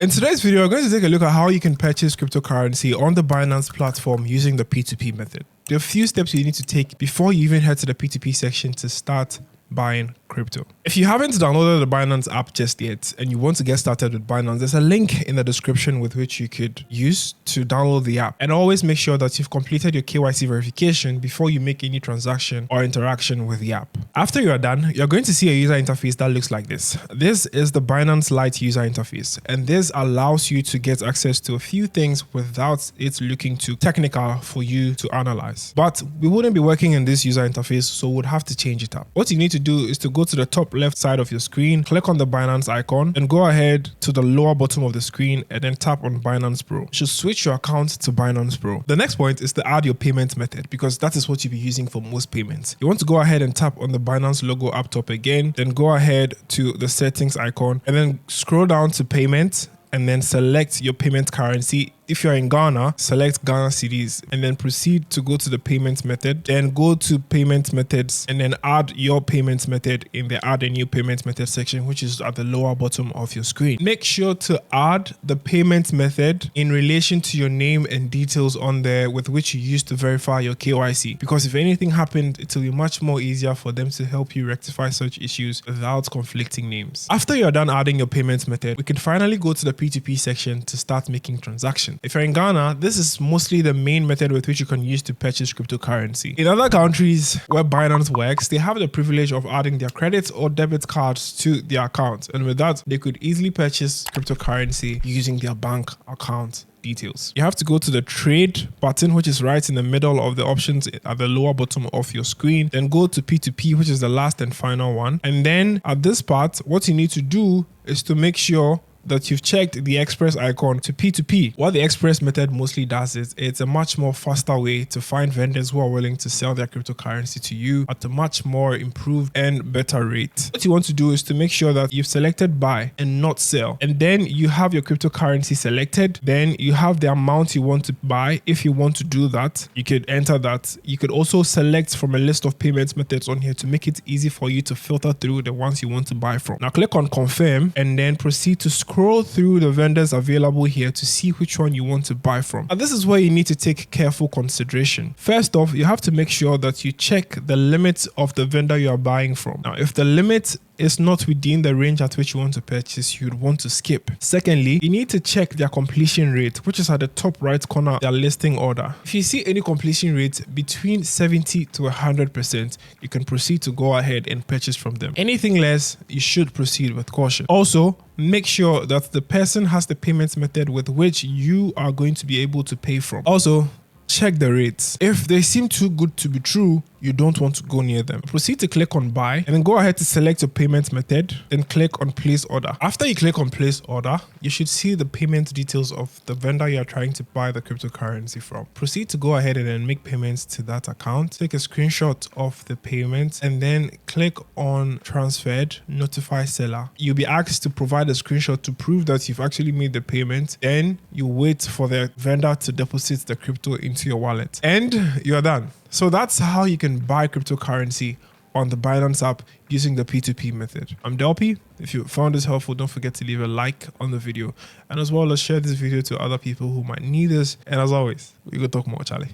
In today's video, we're going to take a look at how you can purchase cryptocurrency on the Binance platform using the P2P method. There are a few steps you need to take before you even head to the P2P section to start buying crypto. If you haven't downloaded the Binance app just yet and you want to get started with Binance, there's a link in the description with which you could use to download the app. And always make sure that you've completed your KYC verification before you make any transaction or interaction with the app. After you are done, you're going to see a user interface that looks like this. This is the Binance Lite user interface, and this allows you to get access to a few things without it looking too technical for you to analyze. But we wouldn't be working in this user interface, so we'd have to change it up. What you need to do is to go to the top left side of your screen, click on the Binance icon, and go ahead to the lower bottom of the screen and then tap on Binance Pro. You should switch your account to Binance Pro. The next point is to add your payment method, because that is what you'll be using for most payments. You want to go ahead and tap on the Binance logo up top again, then go ahead to the settings icon and then scroll down to payment and then select your payment currency. If you're in Ghana, select Ghana cedis and then proceed to go to the payment method. Then go to payment methods and then add your payment method in the add a new payment method section, which is at the lower bottom of your screen. Make sure to add the payment method in relation to your name and details on there with which you use to verify your KYC, because if anything happened, it will be much more easier for them to help you rectify such issues without conflicting names. After you're done adding your payment method, we can finally go to the P2P section to start making transactions. If you're in Ghana, this is mostly the main method with which you can use to purchase cryptocurrency. In other countries where Binance works, they have the privilege of adding their credit or debit cards to their account. And with that, they could easily purchase cryptocurrency using their bank account details. You have to go to the trade button, which is right in the middle of the options at the lower bottom of your screen. Then go to P2P, which is the last and final one. And then at this part, what you need to do is to make sure that you've checked the express icon to P2P. What the express method mostly does is it's a much more faster way to find vendors who are willing to sell their cryptocurrency to you at a much more improved and better rate. What you want to do is to make sure that you've selected buy and not sell. And then you have your cryptocurrency selected. Then you have the amount you want to buy. If you want to do that, you could enter that. You could also select from a list of payment methods on here to make it easy for you to filter through the ones you want to buy from. Now click on confirm and then proceed to scroll through the vendors available here to see which one you want to buy from. And this is where you need to take careful consideration. First off, you have to make sure that you check the limits of the vendor you are buying from. Now, if the limit is not within the range at which you want to purchase, you'd want to skip. Secondly, you need to check their completion rate, which is at the top right corner of their listing order. If you see any completion rate between 70 to 100%, you can proceed to go ahead and purchase from them. Anything less, you should proceed with caution. Also, make sure that the person has the payment method with which you are going to be able to pay from. Also, check the rates. If they seem too good to be true, you don't want to go near them. Proceed to click on buy and then go ahead to select your payment method, then click on place order. After you click on place order, you should see the payment details of the vendor you are trying to buy the cryptocurrency from. Proceed to go ahead and then make payments to that account. Take a screenshot of the payment and then click on transferred, notify seller. You'll be asked to provide a screenshot to prove that you've actually made the payment. Then you wait for the vendor to deposit the crypto into your wallet and you're done. So that's how you can buy cryptocurrency on the Binance app using the P2P method. I'm Delpy. If you found this helpful, don't forget to leave a like on the video and as well as share this video to other people who might need this. And as always, we go talk more, Charlie.